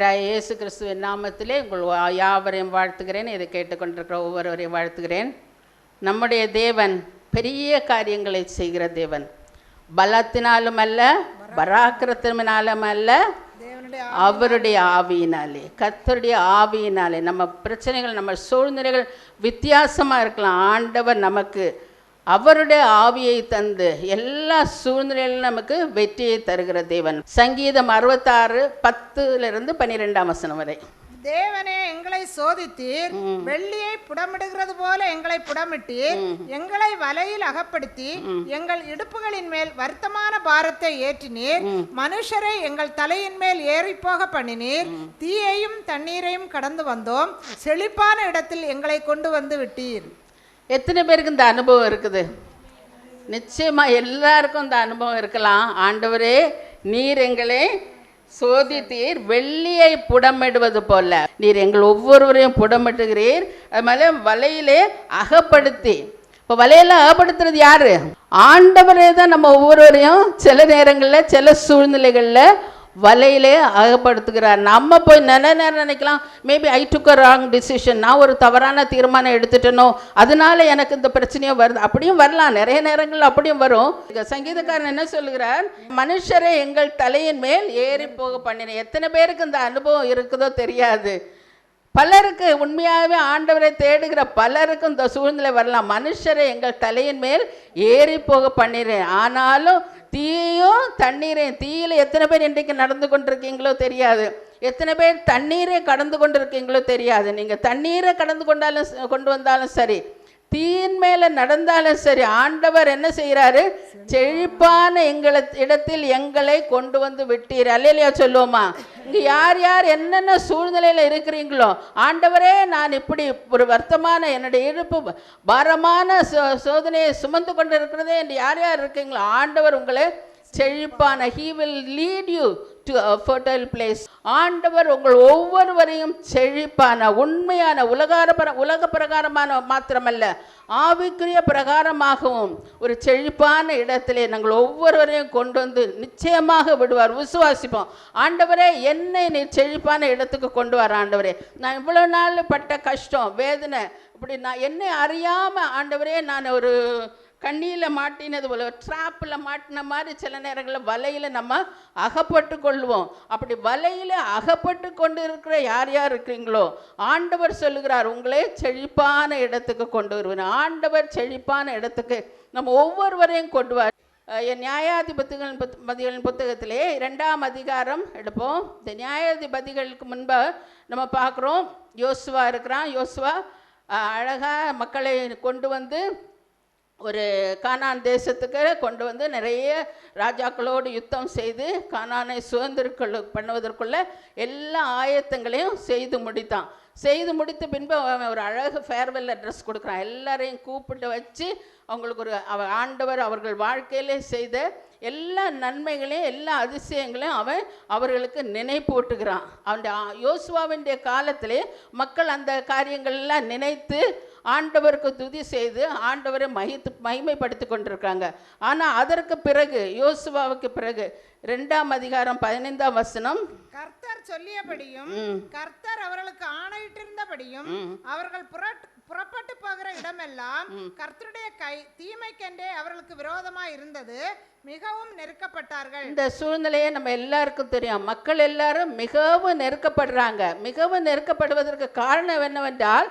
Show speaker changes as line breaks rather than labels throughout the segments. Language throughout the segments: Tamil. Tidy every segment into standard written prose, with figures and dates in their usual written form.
ஆண்டவராய் இயேசு கிறிஸ்துவின் நாமத்திலே உங்கள் யாவரையும் வாழ்த்துகிறேன். இதை கேட்டுக்கொண்டிருக்கிற ஒவ்வொருவரையும் வாழ்த்துகிறேன். நம்முடைய தேவன் பெரிய காரியங்களை செய்கிற தேவன். பலத்தினாலும் அல்ல, பராக்கிரத்தினாலும் அல்ல, அவருடைய ஆவியினாலே, கர்த்தருடைய ஆவியினாலே. நம்ம பிரச்சனைகள், நம்ம சூழ்நிலைகள் வித்தியாசமாக இருக்கலாம். ஆண்டவர் நமக்கு அவருடைய ஆவியை தந்து எல்லா சூழ்நிலையிலும் நமக்கு வெற்றியை தருகிற தேவன். சங்கீதம் 66:10-12 வரை.
தேவனே, எங்களை சோதித்தீர், வெள்ளியை புடமிடுகிறது போல எங்களை புடமிட்டீர், எங்களை வலையில் அகப்படுத்தி எங்கள் இடுப்புகளின் மேல் வருத்தமான பாரத்தை ஏற்றினீர், மனுஷரை எங்கள் தலையின் மேல் ஏறி போக பண்ணினீர், தீயையும் தண்ணீரையும் கடந்து வந்தோம், செழிப்பான இடத்தில் எங்களை கொண்டு வந்து விட்டீர்.
எத்தனை பேருக்கு இந்த அனுபவம் இருக்குது? நிச்சயமா எல்லாருக்கும் இந்த அனுபவம் இருக்கலாம். ஆண்டவரே, நீர் எங்களை சோதித்தீர், வெள்ளியை புடமிடுவது போல நீர் எங்கள் ஒவ்வொருவரையும் புடமிட்டுகிறீர். அது மாதிரி வலையிலே அகப்படுத்தி, இப்போ வலையில அகப்படுத்துறது யாரு? ஆண்டவரே தான். நம்ம ஒவ்வொருவரையும் சில நேரங்களில் சில சூழ்நிலைகளில் வலையிலே அகப்படுத்துகிறார். நம்ம போய் நேரம் நினைக்கலாம், maybe I took a wrong decision, நான் ஒரு தவறான தீர்மானம் எடுத்துட்டனோ, அதனால எனக்கு இந்த பிரச்சனையும் வருது. அப்படியும் வரலாம், நிறைய நேரங்கள் அப்படியும் வரும். சங்கீதக்காரன் என்ன சொல்லுகிறார்? மனுஷரை எங்கள் தலையின் மேல் ஏறி போக பண்ணினேன். எத்தனை பேருக்கு இந்த அனுபவம் இருக்குதோ தெரியாது. பலருக்கு உண்மையாகவே ஆண்டவரை தேடுகிற பலருக்கு இந்த சூழ்நிலை வரலாம். மனுஷரை எங்கள் தலையின் மேல் ஏறி போக பண்ணினேன், ஆனாலும் தீயும் தண்ணீரையும். தீயில எத்தனை பேர் இன்றைக்கு நடந்து கொண்டிருக்கீங்களோ தெரியாது. எத்தனை பேர் தண்ணீரை கடந்து கொண்டு இருக்கீங்களோ தெரியாது. நீங்கள் தண்ணீரை கொண்டு வந்தாலும் சரி, தீயின் மேலே நடந்தாலும் சரி, ஆண்டவர் என்ன செய்கிறாரு? செழிப்பான இடத்தில் எங்களை கொண்டு வந்து விட்டீர். அல்லேலூயா சொல்லுவோமா? இங்கே யார் யார் என்னென்ன சூழ்நிலையில் இருக்கிறீங்களோ, ஆண்டவரே, நான் இப்படி ஒரு வருத்தமான என்னுடைய இழுப்பு பாரமான சோதனையை சுமந்து கொண்டு இருக்கிறதே என்று யார் யார் இருக்கீங்களோ, ஆண்டவர் உங்களை செழிப்பான, he will lead you to a fertile place. ஆண்டவர் உங்கள் ஒவ்வொருவரையும் செழிப்பான, உண்மையான, உலக பிரகாரமான மாத்திரமல்ல, ஆவிக்குரிய பிரகாரமாகவும் ஒரு செழிப்பான இடத்திலே நாங்கள் ஒவ்வொருவரையும் கொண்டு வந்து நிச்சயமாக விடுவார். விசுவாசிப்போம். ஆண்டவரே, என்னை நீ செழிப்பான இடத்துக்கு கொண்டு வர. ஆண்டவரே, நான் இவ்வளோ நாள் பட்ட கஷ்டம், வேதனை, இப்படி நான் என்னை அறியாமல், ஆண்டவரே, நான் ஒரு கண்ணியில் மாட்டினது போல, ட்ராப்பில் மாட்டின மாதிரி சில நேரங்களில் வலையில் நம்ம அகப்பட்டு கொள்வோம். அப்படி வலையில் அகப்பட்டு கொண்டு இருக்கிற யார் யார் இருக்கிறீங்களோ, ஆண்டவர் சொல்லுகிறார், உங்களே செழிப்பான இடத்துக்கு கொண்டு வருவேன். ஆண்டவர் செழிப்பான இடத்துக்கு நம்ம ஒவ்வொருவரையும் கொண்டு வர. என் நியாயாதிபதிகளின் புத்தகத்திலே 2ஆம் அதிகாரம் எடுப்போம். இந்த நியாயாதிபதிகளுக்கு முன்பு நம்ம பார்க்குறோம், யோசுவா இருக்கிறான். யோசுவா அழகாக மக்களை கொண்டு வந்து ஒரு கானான் தேசத்துக்கு கொண்டு வந்து நிறைய ராஜாக்களோடு யுத்தம் செய்து கானானை பண்ணுவதற்குள்ள எல்லா ஆயத்தங்களையும் செய்து முடித்தான். செய்து முடித்த பின்பு அவன் ஒரு அழகு ஃபேர்வெல் அட்ரஸ் கொடுக்குறான். எல்லாரையும் கூப்பிட்டு வச்சு அவங்களுக்கு ஆண்டவர் அவர்கள் வாழ்க்கையிலே செய்த எல்லா நன்மைகளையும் எல்லா அதிசயங்களையும் அவன் அவர்களுக்கு நினைப்பூட்டுகிறான். அவனுடைய யோசுவாவினுடைய காலத்திலே மக்கள் அந்த காரியங்கள்லாம் நினைத்து ஆண்டவருக்கு துதி செய்து ஆண்டவரை மகிமைப்படுத்தி கொண்டிருக்காங்க. ஆனால் அதற்கு பிறகு, யோசுவாவுக்கு பிறகு 2ஆம் அதிகாரம் 15ஆம் வசனம்,
கர்த்தர் சொல்லியபடியும் கர்த்தர் அவர்களுக்கு ஆணையிட்டிருந்தபடியும் அவர்கள் புறப்பட்டு போகிற இடமெல்லாம் கர்த்தருடைய கை தீமைக்கென்றே அவர்களுக்கு விரோதமாக இருந்தது, மிகவும் நெருக்கப்பட்டார்கள். இந்த
சூழ்நிலையை நம்ம எல்லாருக்கும் தெரியும். மக்கள் எல்லாரும் மிகவும் நெருக்கப்படுறாங்க. மிகவும் நெருக்கப்படுவதற்கு காரணம் என்னவென்றால்,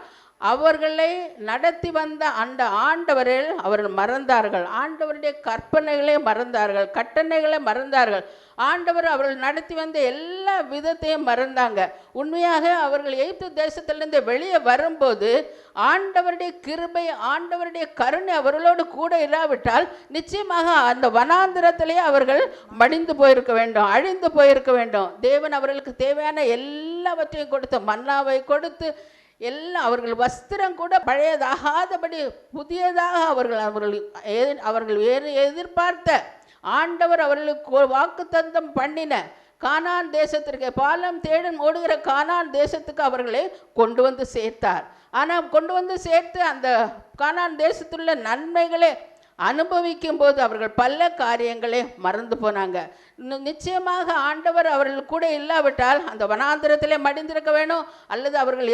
அவர்களை நடத்தி வந்த அந்த ஆண்டவரில் அவர்கள் மறந்தார்கள். ஆண்டவருடைய கற்பனைகளை மறந்தார்கள், கட்டளைகளை மறந்தார்கள். ஆண்டவர் அவர்கள் நடத்தி வந்த எல்லா விதத்தையும் மறந்தாங்க. உண்மையாக அவர்கள் எகிப்து தேசத்திலிருந்து வெளியே வரும்போது ஆண்டவருடைய கிருபை, ஆண்டவருடைய கருணை அவர்களோடு கூட இல்லாவிட்டால் நிச்சயமாக அந்த வனாந்திரத்திலே அவர்கள் மடிந்து போயிருக்க வேண்டும், அழிந்து போயிருக்க வேண்டும். தேவன் அவர்களுக்கு தேவையான எல்லாவற்றையும் கொடுத்து, மன்னாவை கொடுத்து, எல்லாம் அவர்கள் வஸ்திரம் கூட பழையதாகாதபடி புதியதாக அவர்கள் எதிர்பார்த்த, ஆண்டவர் அவர்களுக்கு வாக்கு தந்தம் பண்ணின கானான் தேசத்திற்கு, பாலம் தேடன் ஓடுகிற கானான் தேசத்துக்கு அவர்களை கொண்டு வந்து சேர்த்தார். ஆனால் கொண்டு வந்து சேர்த்து அந்த கானான் தேசத்துள்ள நன்மைகளை அனுபவிக்கும் போது அவர்கள் பல காரியங்களை மறந்து போனாங்க. நிச்சயமாக ஆண்டவர் அவர்கள் கூட இல்லாவிட்டால் அந்த வனாந்திரத்திலே மடிந்திருக்க வேணும், அல்லது அவர்கள்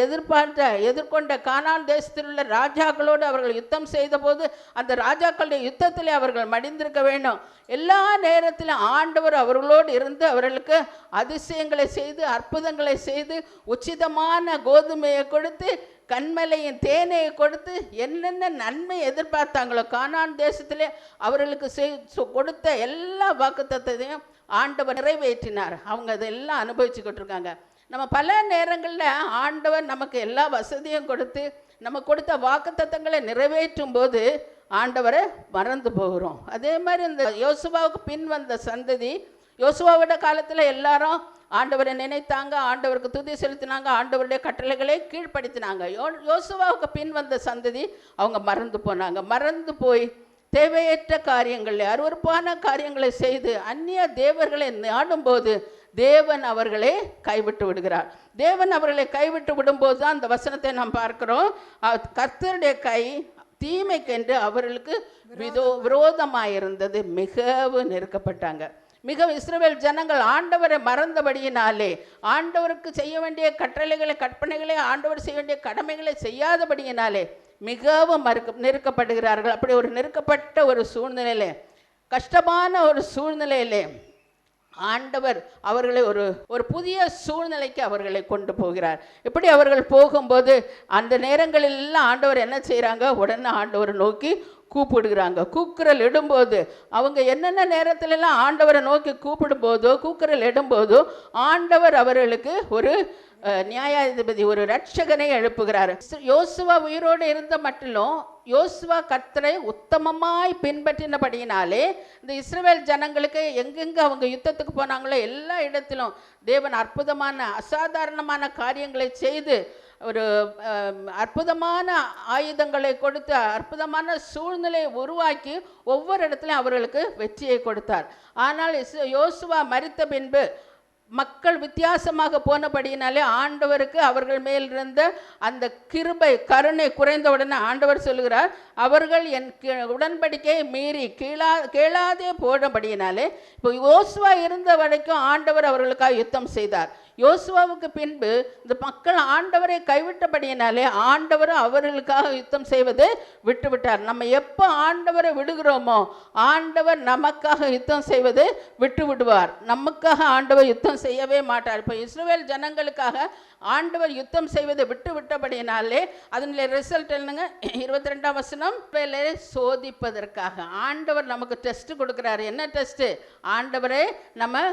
எதிர்கொண்ட கானான் தேசத்தில் உள்ள ராஜாக்களோடு அவர்கள் யுத்தம் செய்த போது அந்த ராஜாக்களுடைய யுத்தத்திலே அவர்கள் மடிந்திருக்க வேண்டும். எல்லா நேரத்திலும் ஆண்டவர் அவர்களோடு இருந்து அவர்களுக்கு அதிசயங்களை செய்து அற்புதங்களை செய்து உச்சிதமான கோதுமையை கொடுத்து கண்மலையின் தேனையை கொடுத்து என்னென்ன நன்மை எதிர்பார்த்தாங்களோ கானான் தேசத்திலே அவர்களுக்கு கொடுத்த எல்லா வாக்குத்தத்தத்தையும் ஆண்டவர் நிறைவேற்றினார். அவங்க அதெல்லாம் அனுபவிச்சுக்கிட்டு இருக்காங்க. நம்ம பல நேரங்களில் ஆண்டவர் நமக்கு எல்லா வசதியும் கொடுத்து நம்ம கொடுத்த வாக்குத்தத்தங்களை நிறைவேற்றும் போது ஆண்டவரை மறந்து போகிறோம். அதே மாதிரி இந்த யோசுவாவுக்கு பின் வந்த சந்ததி, யோசுவாவோட காலத்தில் எல்லாரும் ஆண்டவரை நினைத்தாங்க, ஆண்டவருக்கு துதி செலுத்தினாங்க, ஆண்டவருடைய கட்டளைகளை கீழ்ப்படுத்தினாங்க. யோசுவாவுக்கு பின் வந்த சந்ததி அவங்க மறந்து போனாங்க. மறந்து போய் தேவையற்ற காரியங்களை அருவருப்பான காரியங்களை செய்து அந்நிய தேவர்களை நாடும்போது தேவன் அவர்களை கைவிட்டு விடுகிறார். தேவன் அவர்களை கைவிட்டு விடும்போது தான் அந்த வசனத்தை நாம் பார்க்கிறோம். கர்த்தருடைய கை தீமைக்கென்று அவர்களுக்கு விரோதமாயிருந்தது, மிகவும் நெருக்கப்பட்டாங்க. மிகவும் இஸ்ரவேல் ஜனங்கள் ஆண்டவரை மறந்தபடியினாலே, ஆண்டவருக்கு செய்ய வேண்டிய கட்டளைகளை கற்பனைகளை ஆண்டவர் செய்ய வேண்டிய கடமைகளை செய்யாதபடியினாலே மிகவும் நெருக்கப்படுகிறார்கள். அப்படி ஒரு நெருக்கப்பட்ட ஒரு சூழ்நிலையிலே, கஷ்டமான ஒரு சூழ்நிலையிலே ஆண்டவர் அவர்களை ஒரு புதிய சூழ்நிலைக்கு அவர்களை கொண்டு போகிறார். இப்படி அவர்கள் போகும்போது அந்த நேரங்களெல்லாம் ஆண்டவர் என்ன செய்கிறாங்க, உடனே ஆண்டவரை நோக்கி கூப்பிடுகிறாங்க. கூக்குரல் இடும்போது அவங்க என்னென்ன நேரத்திலெல்லாம் ஆண்டவரை நோக்கி கூப்பிடும்போதோ கூக்குரல் இடும்போதோ ஆண்டவர் அவர்களுக்கு ஒரு நியாயாதிபதி, ஒரு ரட்சகனை எழுப்புகிறார். யோசுவா உயிரோடு இருந்த மட்டிலும் யோசுவா கர்த்தரை உத்தமமாய் பின்பற்றினபடியினாலே இந்த இஸ்ரவேல் ஜனங்களுக்கு எங்கெங்கே அவங்க யுத்தத்துக்கு போனாங்களோ எல்லா இடத்திலும் தேவன் அற்புதமான அசாதாரணமான காரியங்களை செய்து ஒரு அற்புதமான ஆயுதங்களை கொடுத்து அற்புதமான சூழ்நிலையை உருவாக்கி ஒவ்வொரு இடத்துலையும் அவர்களுக்கு வெற்றியை கொடுத்தார். ஆனால் யோசுவா மரித்த பின்பு மக்கள் வித்தியாசமாக போனபடியினாலே ஆண்டவருக்கு அவர்கள் மேல் இருந்த அந்த கிருபை கருணை குறைந்தவுடனே ஆண்டவர் சொல்கிறார், அவர்கள் என் உடன்படிக்கையை மீறி கேளாதே போனபடியினாலே இப்போ யோசுவா இருந்த வரைக்கும் ஆண்டவர் அவர்களுக்காக யுத்தம் செய்தார். யோசுவாவுக்கு பின்பு இந்த மக்கள் ஆண்டவரை கைவிட்டபடியினாலே ஆண்டவரும் அவர்களுக்காக யுத்தம் செய்வது விட்டுவிட்டார். நம்ம எப்போ ஆண்டவரை விடுகிறோமோ ஆண்டவர் நமக்காக யுத்தம் செய்வது விட்டு விடுவார். நமக்காக ஆண்டவர் யுத்தம் செய்யவே மாட்டார். இப்போ இஸ்ரவேல் ஜனங்களுக்காக ஆண்டவர் யுத்தம் செய்வதை விட்டு விட்டபடியினாலே அதனுடைய ரிசல்ட் என்னங்க, 22ஆம் வசனம், சோதிப்பதற்காக ஆண்டவர் நமக்கு டெஸ்ட் கொடுக்குறாரு. என்ன டெஸ்ட்? ஆண்டவரை நம்ம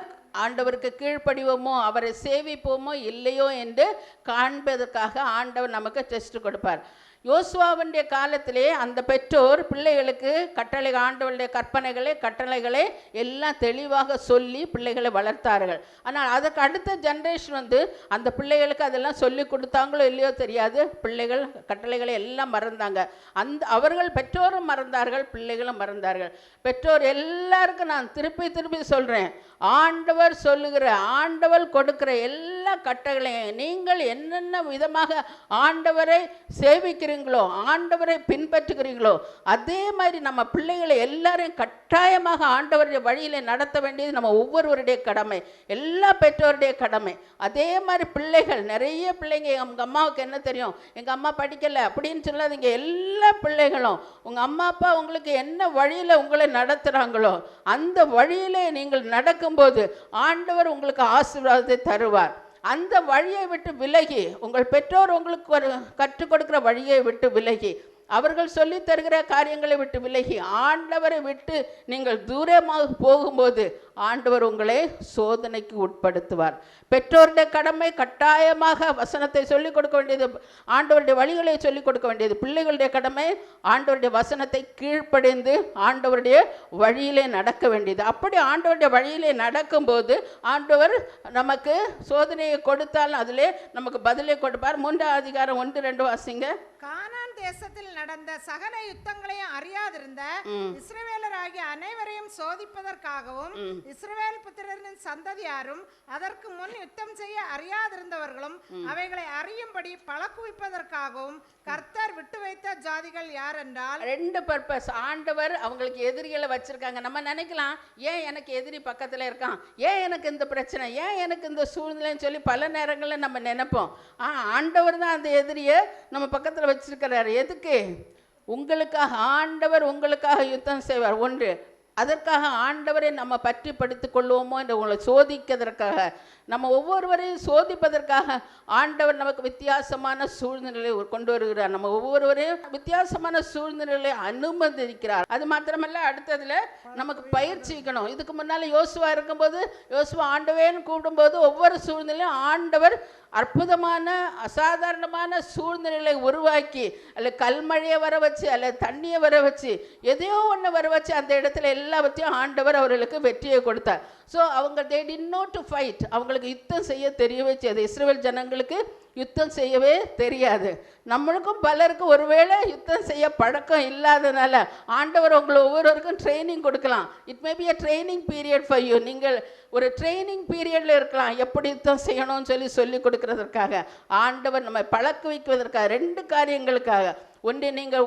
ஆண்டவருக்கு கீழ்ப்படிவோமோ அவரை சேவிப்போமோ இல்லையோ என்று காண்பதற்காக ஆண்டவர் நமக்கு டெஸ்ட் கொடுப்பார். யோசுவாவுடைய காலத்திலே அந்த பெற்றோர் பிள்ளைகளுக்கு ஆண்டவருடைய கட்டளைகளை எல்லாம் தெளிவாக சொல்லி பிள்ளைகளை வளர்த்தார்கள். ஆனால் அதற்கு அடுத்த ஜென்ரேஷன் அந்த பிள்ளைகளுக்கு அதெல்லாம் சொல்லி கொடுத்தாங்களோ இல்லையோ தெரியாது, பிள்ளைகள் கட்டளைகளை எல்லாம் மறந்தாங்க. அவர்கள் பெற்றோரும் மறந்தார்கள், பிள்ளைகளும் மறந்தார்கள். பெற்றோர் எல்லாருக்கும் நான் திருப்பி சொல்கிறேன், ஆண்டவர் சொல்லுகிற ஆண்டவர் கொடுக்கிற எல்லா கட்டளையும் நீங்கள் என்னென்ன விதமாக ஆண்டவரை சேவிக்கிறீங்களோ ஆண்டவரை பின்பற்றுகிறீங்களோ அதே மாதிரி நம்ம பிள்ளைகளை எல்லாரையும் கட்டாயமாக ஆண்டவருடைய வழியில் நடத்த வேண்டியது நம்ம ஒவ்வொருவருடைய கடமை, எல்லா பெற்றோருடைய கடமை. அதே மாதிரி பிள்ளைகள், நிறைய பிள்ளைங்க உங்கள் அம்மாவுக்கு என்ன தெரியும், எங்கள் அம்மா படிக்கலை அப்படின்னு சொல்லாதீங்க. எல்லா பிள்ளைகளும் உங்கள் அம்மா அப்பா உங்களுக்கு என்ன வழியில் உங்களை நடத்துகிறாங்களோ அந்த வழியிலே நீங்கள் நடக்கும்போது ஆண்டவர் உங்களுக்கு ஆசீர்வாதத்தை தருவார். அந்த வழியை விட்டு விலகி, உங்கள் பெற்றோர் உங்களுக்கு ஒரு கற்றுக் கொடுக்கிற வழியை விட்டு விலகி, அவர்கள் சொல்லி தருகிற காரியங்களை விட்டு விலகி ஆண்டவரை விட்டு நீங்கள் தூரமாக போகும்போது ஆண்டவர் உங்களை சோதனைக்கு உட்படுத்துவார். பெற்றோருடைய கடமை கட்டாயமாக வசனத்தை சொல்லிக் கொடுக்க வேண்டியது, ஆண்டவருடைய வழிகளை சொல்லிக் கொடுக்க வேண்டியது. பிள்ளைகளுடைய கடமை ஆண்டவருடைய வசனத்தை கீழ்ப்படிந்து ஆண்டவருடைய வழியிலே நடக்க வேண்டியது. அப்படி ஆண்டவருடைய வழியிலே நடக்கும்போது ஆண்டவர் நமக்கு சோதனையை கொடுத்தாலும் அதிலே நமக்கு பதிலை கொடுப்பார். 3ஆம் அதிகாரம் 1-2 வாசிங்க.
கானான் தேசத்தில் நடந்த சகல யுத்தங்களையும் அறியாதிருந்த இஸ்ரவேலராகிய அனைவரையும் சோதிப்பதற்காகவும் இஸ்ரவேல் புத்திரரின் சந்ததியாரும் அதற்கு முன் யுத்தம் செய்ய அறியாதிருந்தவர்களும் அவைகளை அறியும்படி பழக்குவிப்பதற்காகவும் கர்த்தர் விட்டு வைத்த ஜாதிகள் யார் என்றால்,
ரெண்டு பர்பஸ். ஆண்டவர் அவங்களுக்கு எதிரிகளை வச்சிருக்காங்க. நம்ம நினைக்கலாம், ஏன் எனக்கு எதிரி பக்கத்துல இருக்கான், ஏன் எனக்கு இந்த பிரச்சனை, ஏன் எனக்கு இந்த சூழ்நிலைன்னு சொல்லி பல நேரங்களில் நம்ம நினைப்போம். ஆண்டவர் தான் அந்த எதிரியை நம்ம பக்கத்தில் வச்சிருக்கிறாரு. எதுக்கு? உங்களுக்காக. ஆண்டவர் உங்களுக்காக யுத்தம் செய்வார். ஒன்று, அதற்காக ஆண்டவரை நம்ம பற்றி படித்துக் கொள்வோமோ என்று உங்களை சோதிக்கிறதற்காக, நம்ம ஒவ்வொருவரையும் சோதிப்பதற்காக ஆண்டவர் நமக்கு வித்தியாசமான சூழ்நிலையை கொண்டு வருகிறார். நம்ம ஒவ்வொருவரையும் வித்தியாசமான சூழ்நிலையை அனுமதிக்கிறார். அது மாத்திரமல்ல, அடுத்ததுல நமக்கு பயிற்சிக்கணும். இதுக்கு முன்னால யோசுவா இருக்கும்போது, யோசுவா ஆண்டவேன்னு கூப்பிடும்போது ஒவ்வொரு சூழ்நிலையும் ஆண்டவர் அற்புதமான அசாதாரணமான சூழ்நிலையை உருவாக்கி, அல்ல கல்மழையை வர வச்சு, அல்ல தண்ணியை வர வச்சு, எதையோ ஒன்று வர வச்சு அந்த இடத்துல எல்லாவற்றையும் ஆண்டவர் அவர்களுக்கு வெற்றியை கொடுத்தார். ஸோ அவங்க they did not to fight. அவங்களுக்கு யுத்தம் செய்ய தெரியவே செய்யாது. இஸ்ரவேல் ஜனங்களுக்கு யுத்தம் செய்யவே தெரியாது. நம்மளுக்கும் பலருக்கும் ஒருவேளை யுத்தம் செய்ய பழக்கம் இல்லாதனால ஆண்டவர் உங்களை ஒவ்வொருவருக்கும் ட்ரைனிங் கொடுக்கலாம். It may be a training period for you. நீங்கள் ஒரு ட்ரைனிங் பீரியடில் இருக்கலாம், எப்படி யுத்தம் செய்யணும்னு சொல்லி கொடுக்கறதற்காக. ஆண்டவர் நம்ம பழக்க வைக்குவதற்காக, ரெண்டு காரியங்களுக்காக. ஒன்று, நீங்கள்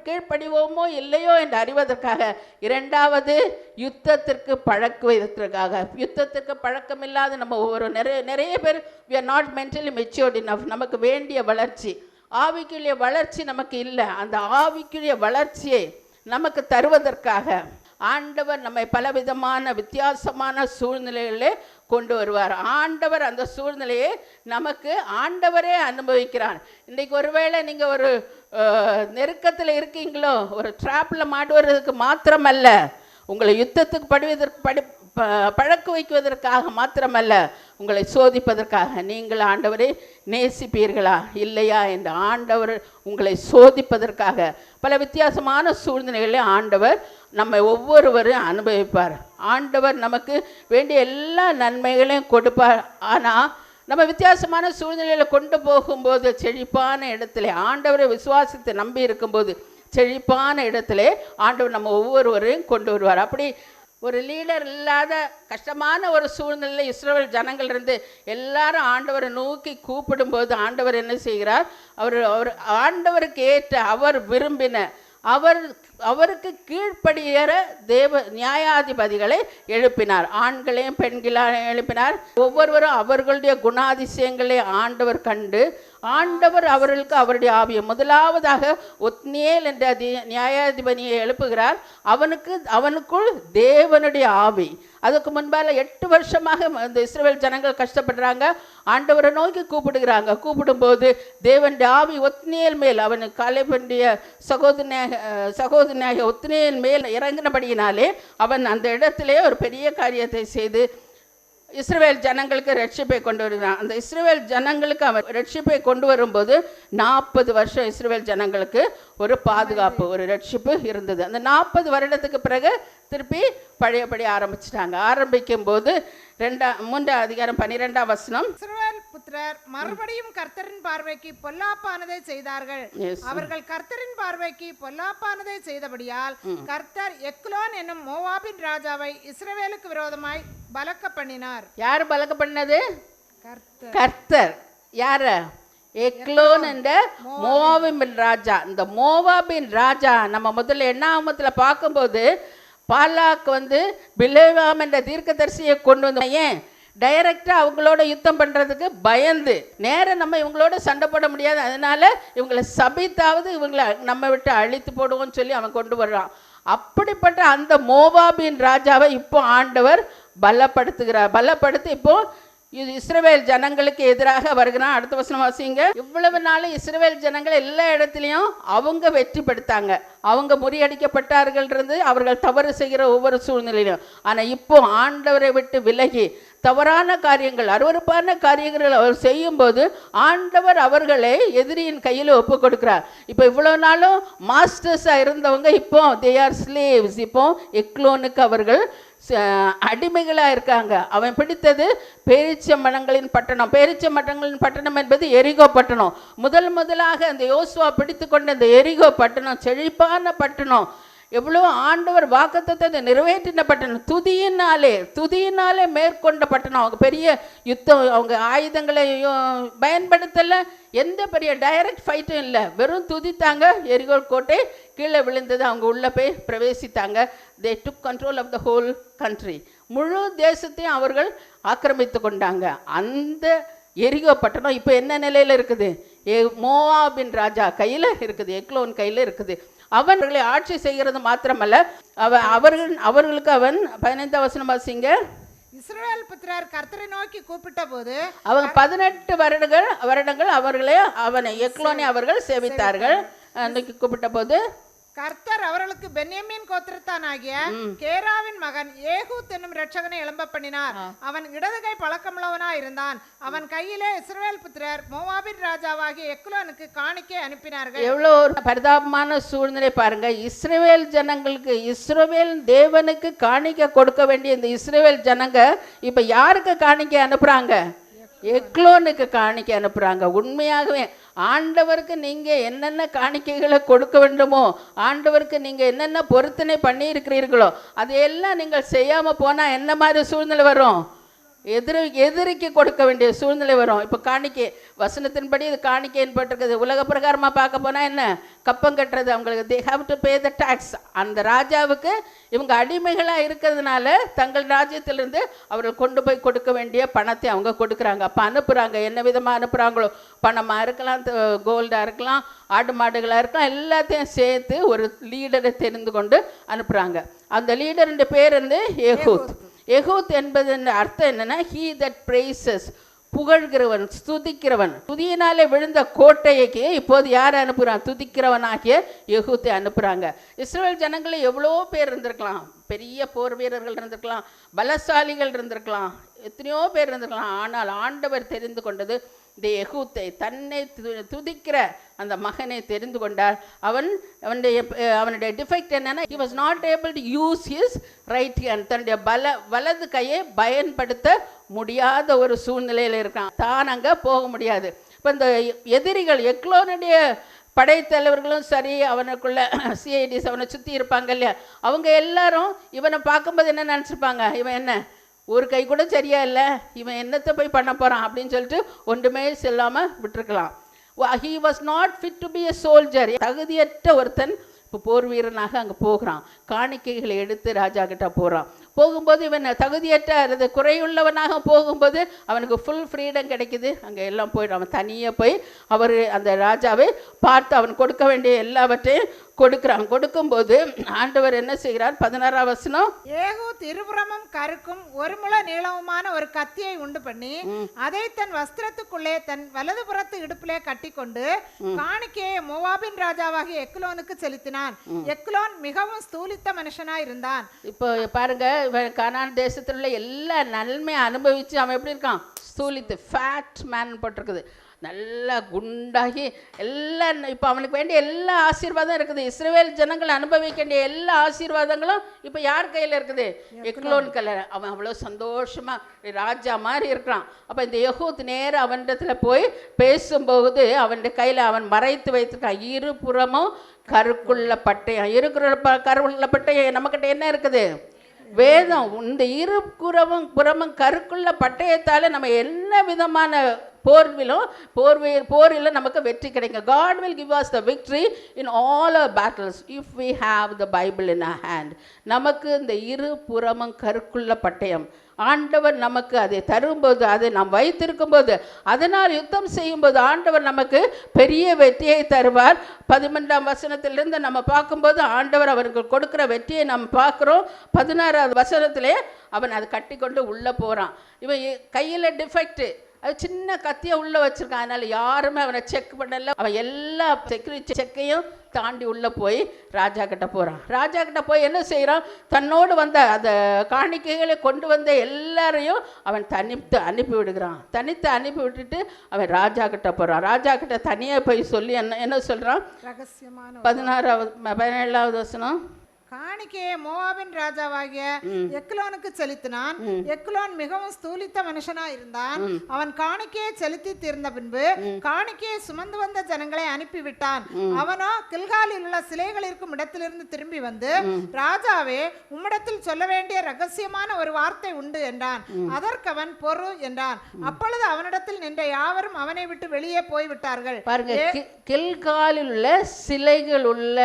கீழ்ப்படிவோமோ இல்லையோ என்று அறிவதற்காக. இரண்டாவது, யுத்தத்திற்கு பழக்குவதற்காக. யுத்தத்திற்கு பழக்கம் இல்லாத நம்ம ஒவ்வொரு நிறைய பேர் we are not mentally matured enough. நமக்கு வேண்டிய வளர்ச்சி, ஆவிக்குரிய வளர்ச்சி நமக்கு இல்லை. அந்த ஆவிக்குரிய வளர்ச்சியை நமக்கு தருவதற்காக ஆண்டவர் நம்மை பலவிதமான வித்தியாசமான சூழ்நிலைகளிலே கொண்டு வருவார். ஆண்டவர் அந்த சூழ்நிலையை நமக்கு ஆண்டவரே அனுபவிக்கிறார். இன்றைக்கு ஒருவேளை நீங்கள் ஒரு நெருக்கத்தில் இருக்கீங்களோ, ஒரு ட்ராப்பில் மாட்டுவதற்கு மாத்திரமல்ல, உங்களை யுத்தத்துக்கு பழக்க வைக்குவதற்காக மாத்திரமல்ல, உங்களை சோதிப்பதற்காக. நீங்கள் ஆண்டவரை நேசிப்பீர்களா இல்லையா என்று ஆண்டவர் உங்களை சோதிப்பதற்காக பல வித்தியாசமான சூழ்நிலைகளை ஆண்டவர் நம்மை ஒவ்வொருவரும் அனுபவிப்பார். ஆண்டவர் நமக்கு வேண்டிய எல்லா நன்மைகளையும் கொடுப்பார். ஆனால் நம்ம வித்தியாசமான சூழ்நிலையில் கொண்டு போகும்போது, செழிப்பான இடத்துல ஆண்டவரை விசுவாசித்து நம்பி இருக்கும்போது, செழிப்பான இடத்துல ஆண்டவர் நம்ம ஒவ்வொருவரையும் கொண்டு வருவார். அப்படி ஒரு லீடர் இல்லாத கஷ்டமான ஒரு சூழ்நிலையில் இஸ்ரவேல் ஜனங்கள் இருந்து எல்லாரும் ஆண்டவரை நோக்கி கூப்பிடும்போது ஆண்டவர் என்ன செய்கிறார்? அவர் ஆண்டவருக்கு ஏற்ற, அவர் விரும்பின, அவருக்கு கீழ்ப்படிகிற தேவ நியாயாதிபதிகளை எழுப்பினார். ஆண்களையும் பெண்களையும் எழுப்பினார். ஒவ்வொருவரும் அவர்களுடைய குணாதிசயங்களை ஆண்டவர் கண்டு ஆண்டவர் அவர்களுக்கு அவருடைய ஆவியை, முதலாவதாக ஒத்னியேல் என்ற நியாயாதிபதியை எழுப்புகிறார். அவனுக்குள் தேவனுடைய ஆவி. அதுக்கு முன்பால் 8 வருஷமாக இந்த இஸ்ரவேல் ஜனங்கள் கஷ்டப்படுறாங்க. ஆண்டவரை நோக்கி கூப்பிடும்போது தேவனுடைய ஆவி ஒத்னியேல் மேல், அவனுக்கு காலேபனுடைய சகோதரனாக ஒத்னியேல் மேல் இறங்கினபடியினாலே அவன் அந்த இடத்திலே ஒரு பெரிய காரியத்தை செய்து இஸ்ரவேல் ஜனங்களுக்கு ரட்சிப்பை கொண்டு வருகிறான். அந்த இஸ்ரவேல் ஜனங்களுக்கு அவன் ரட்சிப்பை கொண்டு வரும்போது 40 வருஷம் இஸ்ரவேல் ஜனங்களுக்கு ஒரு பாதுகாப்பு, ஒரு ரட்சிப்பு இருந்தது. அந்த 40 வருடத்துக்கு பிறகு திருப்பி பழையபடி ஆரம்பிச்சிட்டாங்க. ஆரம்பிக்கும் போது 3ஆம் அதிகாரம் 12ஆம் வசனம்,
இஸ்ரவேல் புத்திரர் மறுபடியும் கர்த்தரின் பார்வைக்கு பொல்லாப்பானதை செய்தார்கள். அவர்கள் கர்த்தரின் பார்வைக்கு பொல்லாப்பானதை செய்தபடியால் கர்த்தர் எக்லோன் என்னும் மோவாபின் ராஜாவை இஸ்ரவேலுக்கு விரோதமாய் பலக்க பண்ணினார்.
யார் பலக்க பண்ணது? கர்த்தர். யார? எக்லோன் என்ற மோவாபின் ராஜா. இந்த மோவாபின் ராஜா நம்ம முதல்ல 8ஆம் பார்க்கும்போது பாலாக் பிலேவாம் என்ற தீர்க்கதரிசியை கொண்டு வந்து, ஏன் டைரக்டாக அவங்களோட யுத்தம் பண்ணுறதுக்கு பயந்து, நேரம் நம்ம இவங்களோட சண்டை போட முடியாது, அதனால இவங்களை சபித்தாவது இவங்களை நம்ம விட்டு அழித்து போடுவோம்னு சொல்லி அவன் கொண்டு வர்றான். அப்படிப்பட்ட அந்த மோவாபின் ராஜாவை இப்போ ஆண்டவர் பலப்படுத்தி இப்போ இஸ்ரவேல் ஜனங்களுக்கு எதிராக வருகிறான். அடுத்த வசனம் வாசிங்க. இவ்வளவு நாள் இஸ்ரவேல் ஜனங்கள் எல்லா இடத்துலையும் அவங்க வெற்றி படுத்தாங்க, அவங்க முறியடிக்கப்பட்டார்கள் இருந்து அவர்கள் தவறு செய்கிற ஒவ்வொரு சூழ்நிலையிலும். ஆனால் இப்போ ஆண்டவரை விட்டு விலகி தவறான காரியங்கள், அருவருப்பான காரியங்கள் அவர் செய்யும்போது ஆண்டவர் அவர்களை எதிரியின் கையில் ஒப்பு கொடுக்கிறார். இப்போ இவ்வளவு நாளும் மாஸ்டர்ஸாக இருந்தவங்க இப்போ தே ஆர் ஸ்லேவ்ஸ். இப்போ எக்லோனுக்கு அவர்கள் அடிமைகளாக இருக்காங்க. அவன் பிடித்தது பேரீச்சம்பழங்களின் பட்டணம். பேரீச்சம்பழங்களின் பட்டணம் என்பது எரிகோ பட்டணம். முதலாக அந்த யோசுவா பிடித்து கொண்ட அந்த எரிகோ பட்டணம் செழிப்பான பட்டணம், எவ்வளோ ஆண்டவர் வாக்குத்தத்தத்தை நிறைவேற்றின பட்டணம், துதியினாலே மேற்கொண்ட பட்டணம். அவங்க பெரிய யுத்தம், அவங்க ஆயுதங்களை பயன்படுத்தலை, எந்த பெரிய டைரக்ட் ஃபைட்டும் இல்லை, வெறும் துதித்தாங்க. எரிகோ கோட்டை கீழே விழுந்தது, அவங்க உள்ளே போய் பிரவேசித்தாங்க. They took control of the whole country. முழு தேசத்தையும் அவர்கள் ஆக்கிரமித்து கொண்டாங்க. அந்த எரிகோ பட்டணம் இப்போ என்ன நிலையில் இருக்குது? மோவாபின் ராஜா கையில் இருக்குது, எக்லோன் கையில் இருக்குது. அவர்களை ஆட்சி செய்கிறது மாத்திரமல்ல, அவர்களுக்கு அவன் 15 வசனம் வாசிங்க.
இஸ்ரவேல் புத்திரர் கர்த்தரை நோக்கி கூப்பிட்ட போது
அவங்க 18 வருடங்கள் அவனை எக்லோனை அவர்கள் சேவித்தார்கள். அன்னைக்கு கூப்பிட்ட போது
கர்த்தர் அவர்களுக்கு பென்யமீன் கோத்திரத்தானாகிய கேராவின் மகன் ஏகூத் என்னும் இரட்சகனை எழும்ப பண்ணினார். அவன் இடது கை பழக்கமுள்ளவனா இருந்தான். அவன் கையிலே இஸ்ரவேல் புத்திரர் மோவாபின் ராஜாவாகிய எக்லோனுக்கு காணிக்கை அனுப்பினார்கள்.
எவ்வளோ ஒரு பரிதாபமான சூழ்நிலை பாருங்க. இஸ்ரவேல் ஜனங்களுக்கு, இஸ்ரவேல் தேவனுக்கு காணிக்கை கொடுக்க வேண்டிய இந்த இஸ்ரவேல் ஜனங்க இப்ப யாருக்கு காணிக்கை அனுப்புறாங்க? எக்லோனுக்கு காணிக்கை அனுப்புறாங்க. உண்மையாகவே ஆண்டவருக்கு நீங்கள் என்னென்ன காணிக்கைகளை கொடுக்க வேண்டுமோ, ஆண்டவருக்கு நீங்கள் என்னென்ன பொருத்தனை பண்ணி இருக்கிறீர்களோ அதையெல்லாம் நீங்கள் செய்யாமல் போனால் என்ன மாதிரி சூழ்நிலை வரும்? எதிரிக்கு கொடுக்க வேண்டிய சூழ்நிலை வரும். இப்போ காணிக்கை வசனத்தின்படி இது காணிக்கைன்னு போட்டிருக்குது. உலக பிரகாரமாக பார்க்க போனால் என்ன? கப்பம் கட்டுறது. அவங்களுக்கு they have to pay the tax. அந்த ராஜாவுக்கு இவங்க அடிமைகளாக இருக்கிறதுனால தங்கள் ராஜ்யத்திலிருந்து அவர்கள் கொண்டு போய் கொடுக்க வேண்டிய பணத்தை அவங்க கொடுக்குறாங்க. அப்போ அனுப்புகிறாங்க. என்ன விதமாக அனுப்புகிறாங்களோ, பணமாக இருக்கலாம், கோல்டாக இருக்கலாம், ஆடு மாடுகளாக இருக்கலாம், எல்லாத்தையும் சேர்த்து ஒரு லீடரை தெரிந்து கொண்டு அனுப்புகிறாங்க. அந்த லீடருடைய பேர் வந்து ஏகூத். எகூத் என்பதன் அர்த்தம் என்னன்னா, ஹீ தட் பிரைசஸ், புகழ்கிறவன், துதிக்கிறவன். துதியினாலே விழுந்த கோட்டைக்கு இப்போது யார் அனுப்புகிறான்? துதிக்கிறவனாகிய எகூத்தை அனுப்புகிறாங்க. இஸ்ரவேல் ஜனங்களில் எவ்வளோ பேர் இருந்திருக்கலாம், பெரிய போர் வீரர்கள் இருந்திருக்கலாம், பலசாலிகள் இருந்திருக்கலாம், எத்தனையோ பேர் இருந்திருக்கலாம். ஆனால் ஆண்டவர் தெரிந்து கொண்டது இந்த எகூத்தை, தன்னை துதிக்கிற அந்த மகனை தெரிந்து கொண்டார். அவனுடைய டிஃபெக்ட் என்னன்னா, he was not able to use his right hand. தன்னுடைய வலது கையை பயன்படுத்த முடியாத ஒரு சூழ்நிலையில் இருக்கான். தான் அங்கே போக முடியாது. இப்போ இந்த எதிரிகள், எக்லோனுடைய படைத்தலைவர்களும் சரி, அவனுக்குள்ள சிஐடிஸ் அவனை சுற்றி இருப்பாங்க இல்லையா, அவங்க எல்லாரும் இவனை பார்க்கும்போது என்ன நினச்சிருப்பாங்க? இவன் என்ன ஒரு கை கூட சரியா இல்லை, இவன் என்னத்தை போய் பண்ண போகிறான் அப்படின்னு சொல்லிட்டு ஒன்றுமே செல்லாமல் விட்டுருக்கலாம். he was not fit to be a soldier. தகுதியற்ற ஒருத்தன் இப்போ போர் வீரனாக அங்கே போகிறான். காணிக்கைகளை எடுத்து ராஜா கிட்ட போகிறான். போகும்போது இவன் தகுதியற்ற அல்லது குறையுள்ளவனாக போகும்போது அவனுக்கு ஃபுல் ஃப்ரீடம் கிடைக்குது. அங்கே எல்லாம் போய்டும். அவன் தனியாக போய் அவர் அந்த ராஜாவை பார்த்து அவன் கொடுக்க வேண்டிய எல்லாவற்றையும் கொடுக்குறான். கொடுக்கும்போது ஆண்டவர் என்ன செய்கிறார்? 16ஆம் வசனம்.
ஏகூத் இருபுறமும் கருக்கும் ஒரு முழ நீளமுமான ஒரு கத்தியை உண்டு பண்ணி அதை தன் வஸ்திரத்துக்குள்ளே தன் வலது புறத்து இடுப்பிலே கட்டி கொண்டு காணிக்கையை மோவாபின் ராஜாவாகிய எக்லோனுக்கு செலுத்தினான். எக்லோன் மிகவும் ஸ்தூலித்த மனுஷனாய் இருந்தான். இப்போ பாருங்க, கானான் தேசத்தில் உள்ள எல்லா நன்மையை அனுபவிச்சு அவன் எப்படி இருக்கான்? ஸ்தூலித்து, ஃபேட் மேன் போட்டிருக்குது. நல்லா குண்டாகி எல்லாம், இப்போ அவனுக்கு வேண்டிய எல்லா ஆசீர்வாதம் இருக்குது. இஸ்ரவேல் ஜனங்கள் அனுபவிக்க வேண்டிய எல்லா ஆசீர்வாதங்களும் இப்போ யார் கையில் இருக்குது? எக்லோன் கையில். அவன் அவ்வளோ சந்தோஷமாக ராஜா மாதிரி இருக்கிறான். அப்போ இந்த யெகூத் நேரம் அவனிடத்துல போய் பேசும்போது அவனுடைய கையில் அவன் மறைத்து வைத்திருக்கான் இருபுறமும் கருக்குள்ள பட்டயம். கருக்குள்ள பட்டயம் நம்மக்கிட்ட என்ன இருக்குது? வேதம். இந்த புறமும் கருக்குள்ள பட்டயத்தால் நம்ம என்ன விதமான போரில் நமக்கு வெற்றி கிடைக்கும். God will give us the victory in all our battles if we have the Bible in our hand. நமக்கு இந்த இருபுறமும் கருக்குள்ள பட்டயம் ஆண்டவர் நமக்கு அதை தரும்போது, அதை நாம் வைத்திருக்கும் போது, அதனால் யுத்தம் செய்யும்போது ஆண்டவர் நமக்கு பெரிய வெற்றியை தருவார். 13ஆம் வசனத்திலிருந்து நம்ம பார்க்கும்போது ஆண்டவர் அவருக்கு கொடுக்குற வெற்றியை நம்ம பார்க்குறோம். 16ஆவது வசனத்திலே அவன் அதை கட்டி கொண்டு உள்ளே போகிறான். இவன் கையில் டிஃபெக்ட்டு, அது சின்ன கத்தியை உள்ளே வச்சுருக்கான். அதனால் யாருமே அவனை செக் பண்ணல. அவன் எல்லா செக்யூரிட்டி செக்கையும் தாண்டி உள்ளே போய் ராஜா கிட்ட போகிறான். ராஜா கிட்ட போய் என்ன செய்கிறான்? தன்னோடு வந்த அந்த காணிக்கைகளை கொண்டு வந்த எல்லாரையும் அவன் தனித்து அனுப்பி விடுகிறான். தனித்து அனுப்பி விட்டுட்டு அவன் ராஜா கிட்ட போகிறான். ராஜா கிட்ட தனியாக போய் சொல்லி என்ன சொல்கிறான்? 17ஆவது
வசனம்.
காணிக்கையை மோவாபின் ராஜாவாகிய எக்லோனுக்கு செலுத்தினான். எக்லோன் மிகவும் ஸ்தூலித்த மனுஷனா இருந்தான். அவன் காணிக்கையை செலுத்தி தீர்ந்த பின்பு காணிக்கையை சுமந்து வந்த ஜனங்களை அனுப்பிவிட்டான். அவனோ கில்காலில் உள்ள சிலைகள் இருக்கும் இடத்திலிருந்து திரும்பி வந்து, ராஜாவே, உம்மிடத்தில் சொல்ல வேண்டிய ரகசியமான ஒரு வார்த்தை உண்டு என்றான். அதற்கு அவன் பொறு என்றான். அப்பொழுது அவனிடத்தில் நின்ற யாவரும் அவனை விட்டு வெளியே போய்விட்டார்கள்.
பாருங்க, கில்காலில் உள்ள சிலைகள் உள்ள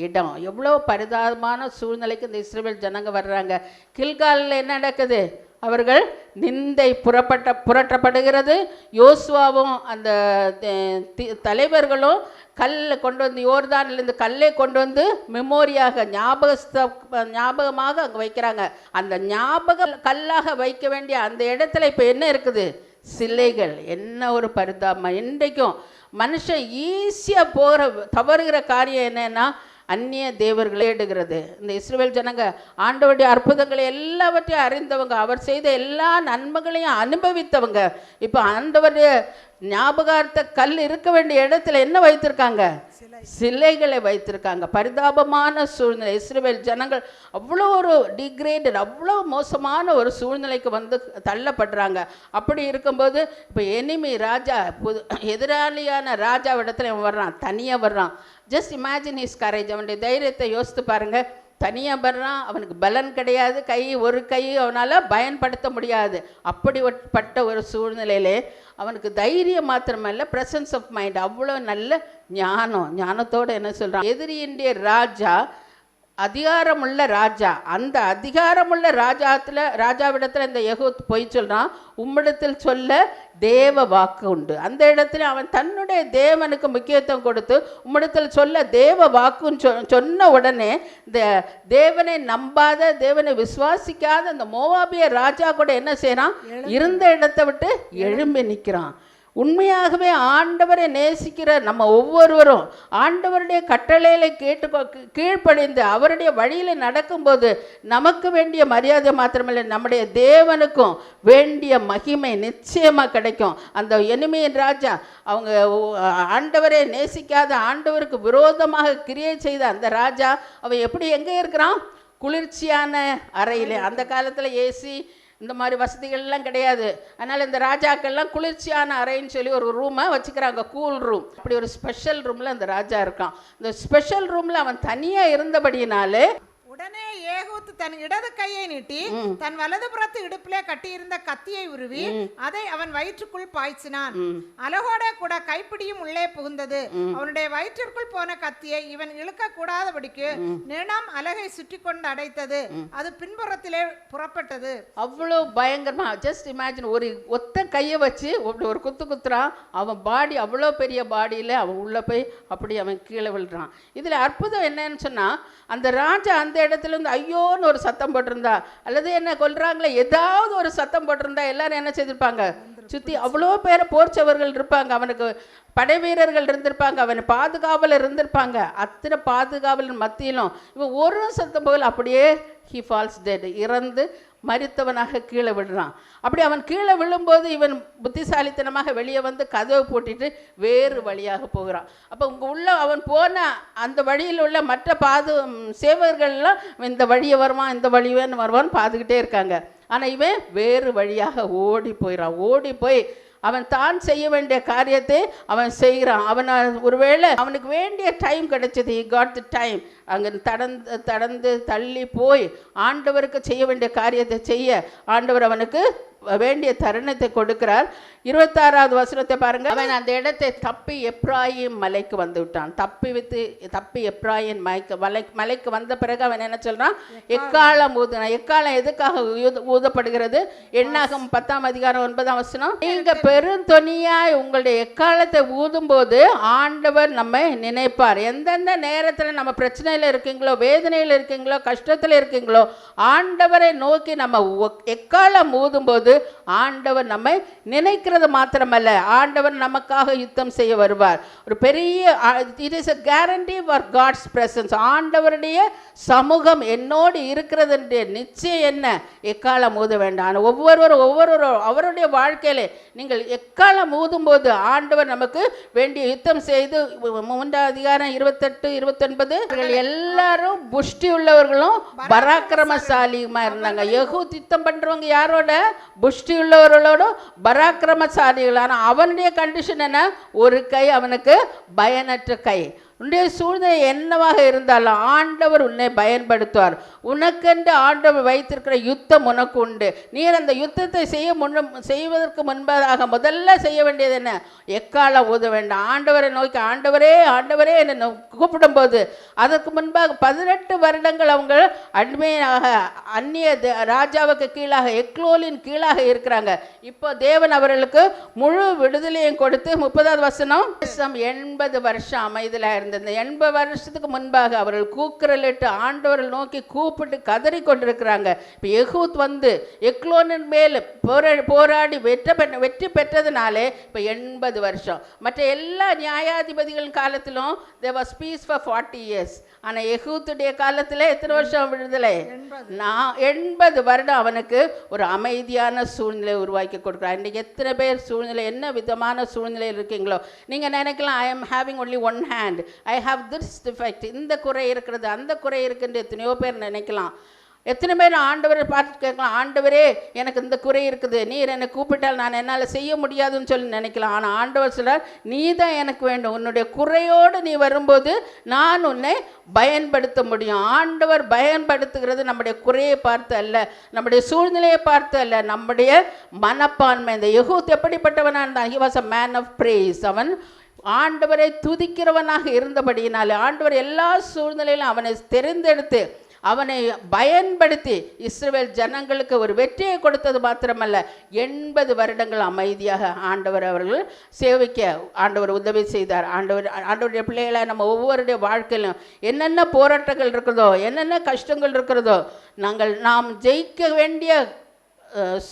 இடம். எவ்வளவு பரிதாபமான சூழ்நிலைக்கு இந்த இஸ்ரவேல் ஜனங்க வர்றாங்க. கில்காலில் என்ன நடக்குது? அவர்கள் நிந்தை புரட்டப்படுகிறது. யோசுவாவும் அந்த தலைவர்களும் கல்லை கொண்டு வந்து, யோர்தானிலிருந்து கல்லை கொண்டு வந்து மெமோரியாக ஞாபகமாக அங்கே வைக்கிறாங்க. அந்த ஞாபக கல்லாக வைக்க வேண்டிய அந்த இடத்துல இப்போ என்ன இருக்குது? சிலைகள். என்ன ஒரு பரிதாபம்! இன்றைக்கும் மனுஷன் ஈஸியாக தவறுகிற காரியம் என்னன்னா, அந்நிய தேவர்களை எடுகிறது. இந்த இஸ்ரவேல் ஜனங்க ஆண்டவருடைய அற்புதங்களை எல்லாவற்றையும் அறிந்தவங்க, அவர் செய்த எல்லா நன்மைகளையும் அனுபவித்தவங்க. இப்போ ஆண்டவருடைய ஞாபகார்த்த கல் இருக்க வேண்டிய இடத்துல என்ன வைத்திருக்காங்க? சிலைகளை வைத்திருக்காங்க. பரிதாபமான சூழ்நிலை. இஸ்ரவேல் ஜனங்கள் அவ்வளோ ஒரு டிகிரேடட், அவ்வளோ மோசமான ஒரு சூழ்நிலைக்கு வந்து தள்ளப்படுறாங்க. அப்படி இருக்கும்போது இப்போ எனிமி ராஜா, எதிராளியான ராஜாவிடத்துல அவன் வர்றான், தனியாக வர்றான். Just imagine his courage. அவனுடைய தைரியத்தை யோசித்து பாருங்க. தனியாக வர்றான், அவனுக்கு பலன் கிடையாது, ஒரு கை அவனால் பயன்படுத்த முடியாது. அப்படிப்பட்ட ஒரு சூழ்நிலையிலே அவனுக்கு தைரியம் மாத்திரமல்ல, பிரசன்ஸ் ஆஃப் மைண்ட், அவ்வளோ நல்ல ஞானத்தோடு என்ன சொல்கிறான்? எதிரியின்றைய ராஜா அதிகாரமுள்ள ராஜா. அந்த அதிகாரமுள்ள ராஜாவிடத்தில் இந்த யெகூத் போய் சொல்கிறான், உம்மிடத்தில் சொல்ல தேவ வாக்கு உண்டு. அந்த இடத்துல அவன் தன்னுடைய தேவனுக்கு முக்கியத்துவம் கொடுத்து உம்மிடத்தில் சொல்ல தேவ வாக்குன்னு சொன்ன உடனே இந்த தேவனை நம்பாத, தேவனை விசுவாசிக்காத அந்த மோவாபிய ராஜா கூட என்ன செய்யறான்? இருந்த இடத்தை விட்டு எழும்பி நிற்கிறான். உண்மையாகவே ஆண்டவரை நேசிக்கிற நம்ம ஒவ்வொருவரும் ஆண்டவருடைய கட்டளையில கீழ்ப்படிந்து அவருடைய வழியில் நடக்கும்போது நமக்கு வேண்டிய மரியாதை மாத்திரமில்லை, நம்முடைய தேவனுக்கும் வேண்டிய மகிமை நிச்சயமாக கிடைக்கும். அந்த எனிமையின் ராஜா, அவங்க ஆண்டவரை நேசிக்காத, ஆண்டவருக்கு விரோதமாக கிரியை செய்த அந்த ராஜா, அவன் எப்படி எங்கே இருக்கிறான்? குளிர்ச்சியான அறையில். அந்த காலத்தில் ஏசி இந்த மாதிரி வசதிகள்லாம் கிடையாது. அதனால் இந்த ராஜாக்கள்லாம் குளிர்ச்சியான அறைன்னு சொல்லி ஒரு ரூமை வச்சுக்கிறாங்க, கூல் ரூம். அப்படி ஒரு ஸ்பெஷல் ரூமில் அந்த ராஜா இருக்கான். இந்த ஸ்பெஷல் ரூமில் அவன் தனியாக இருந்தபடியினாலே
உடனே ஏகூத் தன் இடது கையை நீட்டி தன் வலது புறத்து இடுப்பிலே கட்டியிருந்த கத்தியை உருவி அதை அவன் வயிற்றுக்குள் பாய்ச்சினான். அலகோட கூட கைப்பிடியும் உள்ளே புகுந்தது. அவனுடைய வயிற்றிற்குள் போன கத்தியை இவன் இழுக்க கூடாதபடிக்கு நிலம் அலகை சுற்றி கொண்டு அடைத்தது. அது பின்புறத்திலே புறப்பட்டது.
அவ்வளோ பயங்கரமா. ஜஸ்ட் இமேஜின், ஒரு ஒத்த கையை வச்சு ஒரு குத்துறான். அவன் பாடி அவ்வளோ பெரிய பாடியில் அவன் உள்ளே போய் அப்படி அவன் கீழே விழுறான். இதில் அற்புதம் என்னன்னு சொன்னால், அந்த ராஜா அந்த இடத்துல இருந்து ஐயோன்னு ஒரு சத்தம் போட்டிருந்தா, அல்லது என்ன கொல்றாங்களே ஏதாவது ஒரு சத்தம் போட்டிருந்தா எல்லாரும் என்ன செய்திருப்பாங்க? சுற்றி அவ்வளோ பேர் போர்ச்சவர்கள் இருப்பாங்க, அவனுக்கு படை வீரர்கள் இருந்திருப்பாங்க, அவன் பாதுகாவலர் இருந்திருப்பாங்க. அத்தனை பாதுகாவலர் மத்தியிலும் இவன் ஒரு சத்தம் போகல, அப்படியே ஹி ஃபால்ஸ் டெட், இறந்து மரித்தவனாக கீழே விடுறான். அப்படி அவன் கீழே விழும்போது இவன் புத்திசாலித்தனமாக வெளியே வந்து கதவை போட்டிட்டு வேறு வழியாக போகிறான். அப்போ உள்ள அவன் போன அந்த வழியில் உள்ள மற்ற சேவகர்கள்லாம் இந்த வழியை வருவான், இந்த வழியேன்னு வருவான்னு பார்த்துக்கிட்டே இருக்காங்க. ஆனால் இவன் வேறு வழியாக ஓடி போயிடான். ஓடி போய் அவன் தான் செய்ய வேண்டிய காரியத்தை அவன் செய்கிறான். அவன் ஒருவேளை அவனுக்கு வேண்டிய டைம் கிடைச்சது, he got the time. அங்கே தடந்து தள்ளி போய் ஆண்டவருக்கு செய்ய வேண்டிய காரியத்தை செய்ய ஆண்டவர் அவனுக்கு வேண்டிய தருணத்தை கொடுக்கிறார். 26வது வசனத்தை பாருங்க. அவன் அந்த இடத்தை தப்பி எப்ராயிம் மலைக்கு வந்து விட்டான். தப்பி எப்ராயிம் மலைக்கு வந்த பிறகு அவன் என்ன சொல்றான்? எக்காலம் ஊதுனான். எக்காலம் எதுக்காக ஊதப்படுகிறது? எண்ணாகம் 10ஆம் அதிகாரம் 9ஆம் வசனம். நீங்க பெருந்தொனியாய் உங்களுடைய எக்காலத்தை ஊதும் போது ஆண்டவர் நம்மை நினைப்பார். எந்தெந்த நேரத்தில் நம்ம பிரச்சனையில் இருக்கீங்களோ, வேதனையில் இருக்கீங்களோ, கஷ்டத்தில் இருக்கீங்களோ, ஆண்டவரை நோக்கி நம்ம எக்காலம் ஊதும் போது வரும்போது ஆண்டவர் நம்மை நினைக்கிறது மாத்திரமல்ல, ஆண்டவர் நமக்காக யுத்தம் செய்ய வருவார். ஒரு பெரிய it is a guarantee for God's presence. ஆண்டவருடைய சமூகம் என்னோடு இருக்கிறது என்ற நிச்சயம் என்ன? எக்காலம் ஊத வேண்டாம். ஒவ்வொருவரும் அவருடைய வாழ்க்கையிலே நீங்கள் எக்காலம் ஊதும் போது ஆண்டவர் நமக்கு வேண்டிய யுத்தம் செய்து 3 அதிகாரம் 28 29 எல்லாரும் புஷ்டி உள்ளவர்களும் பராக்கிரமசாலியுமா இருந்தாங்க. யெகூத் யுத்தம் பண்றவங்க யாரோட? புஷ்டி உள்ளவர்களோட பராக்கிரமசாலிகள். ஆனால் அவனுடைய கண்டிஷன் என்ன? ஒரு கை அவனுக்கு பயனற்ற கை. உன்னுடைய சூழ்நிலை என்னவாக இருந்தாலும் ஆண்டவர் உன்னை பயன்படுத்துவார். உனக்கென்று ஆண்டவர் வைத்திருக்கிற யுத்தம் உனக்கு உண்டு. நீர் அந்த யுத்தத்தை செய்வதற்கு முன்பதாக முதல்ல செய்ய வேண்டியது என்ன? எக்காலம் ஊத வேண்டாம். ஆண்டவரை நோக்கி ஆண்டவரே ஆண்டவரே என்னை கூப்பிடும்போது அதற்கு முன்பாக 18 வருடங்கள் அவங்க அடிமையாக அந்நிய ராஜாவுக்கு கீழாக எக்லோலின் கீழாக இருக்கிறாங்க. இப்போ தேவன் அவர்களுக்கு முழு விடுதலையும் கொடுத்து 30வது வசனம் 80 வருஷம் அமைதலாக இருந்தது. 80 வருஷத்துக்கு முன்பாக அவர்கள் கூக்குரலிட்டு ஆண்டவர்கள் நோக்கி கூப்பிட்டு கதறி கொண்டிருக்கிறாங்க. இப்போ யெகூத் வந்து எக்லோனின் மேல் போராடி வெற்றி பெற்றதுனாலே இப்போ 80 வருஷம். மற்ற எல்லா நியாயாதிபதிகளின் காலத்திலும் there was peace for 40 years. ஆனால் யெகூத்துடைய காலத்தில் எத்தனை வருஷம் விடுதலை? 80 வருடம் அவனுக்கு ஒரு அமைதியான சூழ்நிலை உருவாக்கி கொடுக்குறான். இன்றைக்கி எத்தனை பேர் சூழ்நிலை என்ன விதமான சூழ்நிலையில் இருக்கீங்களோ? நீங்கள் நினைக்கலாம் I am having only one hand, I have this defect, இந்த குறை இருக்கிறது அந்த குறை இருக்குன்னு எத்தனையோ பேர் நினைக்கலாம். எத்தனை பேர் ஆண்டவரை பார்த்து கேட்கலாம், ஆண்டவரே எனக்கு இந்த குறை இருக்குது, நீர் என்னை கூப்பிட்டால் நான் என்னால் செய்ய முடியாதுன்னு சொல்லி நினைக்கலாம். ஆனால் ஆண்டவர் சொல்றார், நீ தான் எனக்கு வேண்டும். உன்னுடைய குறையோடு நீ வரும்போது நான் உன்னை பயன்படுத்த முடியும். ஆண்டவர் பயன்படுத்துகிறது நம்முடைய குறையை பார்த்து அல்ல, நம்முடைய சூழ்நிலையை பார்த்து அல்ல, நம்முடைய மனப்பான்மை. இந்த யெகூத் எப்படிப்பட்டவனாக இருந்தான்? He was a man of praise. அவன் ஆண்டவரை துதிக்கிறவனாக இருந்தபடியினாலே ஆண்டவர் எல்லா சூழ்நிலையிலும் அவனை தெரிந்தெடுத்து அவனை பயன்படுத்தி இஸ்ரவேல் ஜனங்களுக்கு ஒரு வெற்றியை கொடுத்தது மாத்திரமல்ல, 80 வருடங்கள் அமைதியாக ஆண்டவர் அவர்கள் சேவிக்க ஆண்டவர் உதவி செய்தார். ஆண்டவருடைய பிள்ளைகளை நம்ம ஒவ்வொருடைய வாழ்க்கையிலும் என்னென்ன போராட்டங்கள் இருக்கிறதோ, என்னென்ன கஷ்டங்கள் இருக்கிறதோ, நாம் ஜெயிக்க வேண்டிய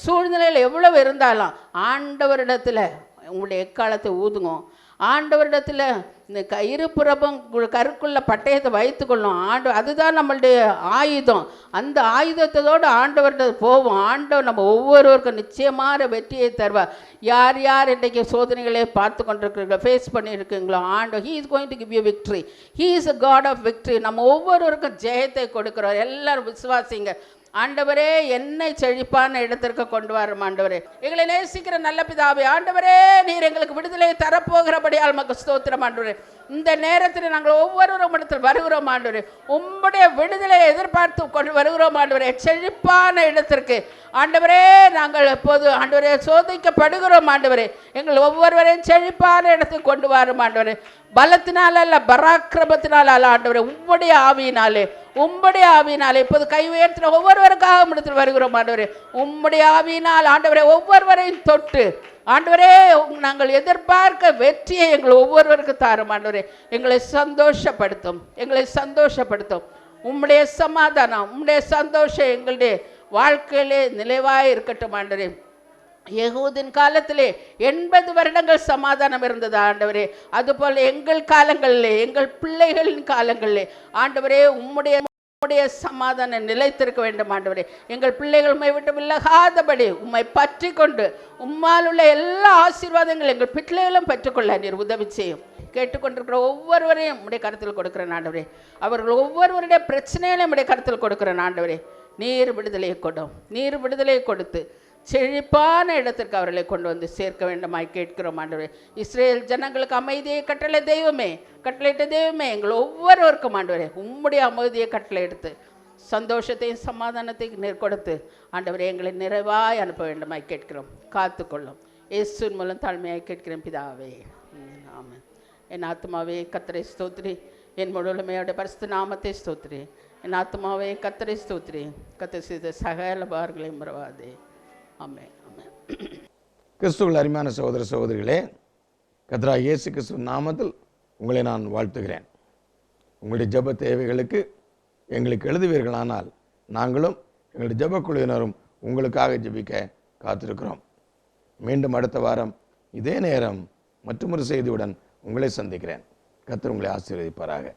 சூழ்நிலையில் எவ்வளவு இருந்தாலும் ஆண்டவரிடத்தில் உங்களுடைய எக்காலத்தை ஊதுங்க. ஆண்டவரிடத்தில் இந்த இருபுறமும் கருக்குள்ள பட்டயத்தை வைத்துக்கொள்ளும். அதுதான் நம்மளுடைய ஆயுதம். அந்த ஆயுதத்தோடு ஆண்டவர்கிட்ட போவோம். ஆண்டவர் நம்ம ஒவ்வொருவருக்கும் நிச்சயமான வெற்றியை தருவார். யார் யார் இன்றைக்கு சோதனைகளை பார்த்து கொண்டிருக்கிறீங்களோ, ஃபேஸ் பண்ணியிருக்கீங்களோ, ஆண்டவர் he is going to give you victory. He is a god of victory. நம்ம ஒவ்வொருவருக்கும் ஜெயத்தை கொடுக்குறோம். எல்லாரும் விசுவாசிங்க. ஆண்டவரே என்னை செழிப்பான இடத்திற்கு கொண்டு வரும். ஆண்டவரே எங்களை நேசிக்கிற நல்ல பிதாவே, ஆண்டவரே நீர் எங்களுக்கு விடுதலை தரப்போகிறபடியால் மக்கு ஸ்தோத்திரம். ஆண்டவரே இந்த நேரத்தில் நாங்கள் ஒவ்வொருவரும் இடத்தில் வருகிறோம். ஆண்டவரே உம்முடைய விடுதலை எதிர்பார்த்து கொண்டு வருகிறோம். ஆண்டவரே செழிப்பான இடத்திற்கு ஆண்டவரே நாங்கள் எப்போது ஆண்டவரே சோதிக்கப்படுகிறோம். ஆண்டவரே எங்கள் ஒவ்வொருவரையும் செழிப்பான இடத்துக்கு கொண்டு வரும். ஆண்டவரே பலத்தினால் அல்ல, பராக்கிரமத்தினால் அல்ல, ஆண்டவரே உம்முடைய ஆவியினாலே இப்போது கை உயர்த்தின ஒவ்வொருவருக்காக இடத்தில் வருகிறோம். ஆண்டவரே உம்முடைய ஆவியினால் ஆண்டவரே ஒவ்வொருவரையும் தொட்டு ஆண்டவரே நாங்கள் எதிர்பார்க்க வெற்றியை எங்கள் ஒவ்வொருவருக்கு தாரும். ஆண்டவரே எங்களை சந்தோஷப்படுத்தும். உம்முடைய சமாதானம், உம்முடைய சந்தோஷம் எங்களுடைய வாழ்க்கையிலே நிலைவாய் இருக்கட்டும். ஆண்டவரே யெகூதின் காலத்திலே 80 வருடங்கள் சமாதானம் இருந்தது. ஆண்டவரே அதுபோல் எங்கள் காலங்களிலே, எங்கள் பிள்ளைகளின் காலங்களிலே ஆண்டவரே உம்முடைய சமாதானம் நிலைத்திருக்க வேண்டும். ஆண்டவரே எங்கள் பிள்ளைகள் உம்மை விட்டு விலகாதபடி உம்மை பற்றி கொண்டு உம்மால் உள்ள எல்லா ஆசீர்வாதங்களும் எங்கள் பிள்ளைகளும் பெற்றுக்கொள்ள நீர் உதவி செய்யும். கேட்டுக்கொண்டிருக்கிற ஒவ்வொருவரையும் உம்முடைய கருத்தில் கொடுக்கிறேன். ஆண்டவரே அவர்கள் ஒவ்வொருவருடைய பிரச்சனைகளையும் உம்முடைய கருத்தில் கொடுக்கிறேன். ஆண்டவரே நீர் விடுதலையை கொடுத்து செழிப்பான இடத்திற்கு அவர்களை கொண்டு வந்து சேர்க்க வேண்டுமாய் கேட்கிறோம். ஆண்டவரே இஸ்ரேல் ஜனங்களுக்கு அமைதியை கட்டளையிட்ட தெய்வமே எங்கள் ஒவ்வொருவருக்கும் ஆண்டவரே உம்முடைய அமைதியை கட்டளை எடுத்து சந்தோஷத்தையும் சமாதானத்தையும் நீர் கொடுத்து ஆண்டவரே எங்களை நிறைவாய் அனுப்ப வேண்டுமாய் கேட்கிறோம். காத்துக்கொள்ளும் இயேசுவின் மூலம் தாழ்மையாய் கேட்கிறேன் பிதாவே, ஆமென். என் ஆத்மாவே கர்த்தரை ஸ்தோத்திரி, என் முழுமையோட பரிசுத்த நாமத்தை ஸ்தோத்திரி. என் ஆத்மாவே கர்த்தரை ஸ்தோத்திரி, கர்த்தர் செய்த சகல பார்களையும் மறவாதே. ஆமென்.
கிறிஸ்துவில் அருமையான சகோதர சகோதரிகளே, கர்த்தராகிய இயேசு கிறிஸ்துவின் நாமத்தில் உங்களை நான் வாழ்த்துகிறேன். உங்களுடைய ஜெப தேவைகளுக்கு எங்களுக்கு எழுதுவீர்களானால் நாங்களும் எங்களுடைய ஜெப குழுவினரும் உங்களுக்காக ஜெபிக்க காத்திருக்கிறோம். மீண்டும் அடுத்த வாரம் இதே நேரம் மற்றொரு செய்தியுடன் உங்களை சந்திக்கிறேன். கர்த்தர் உங்களை ஆசீர்வதிப்பாராக.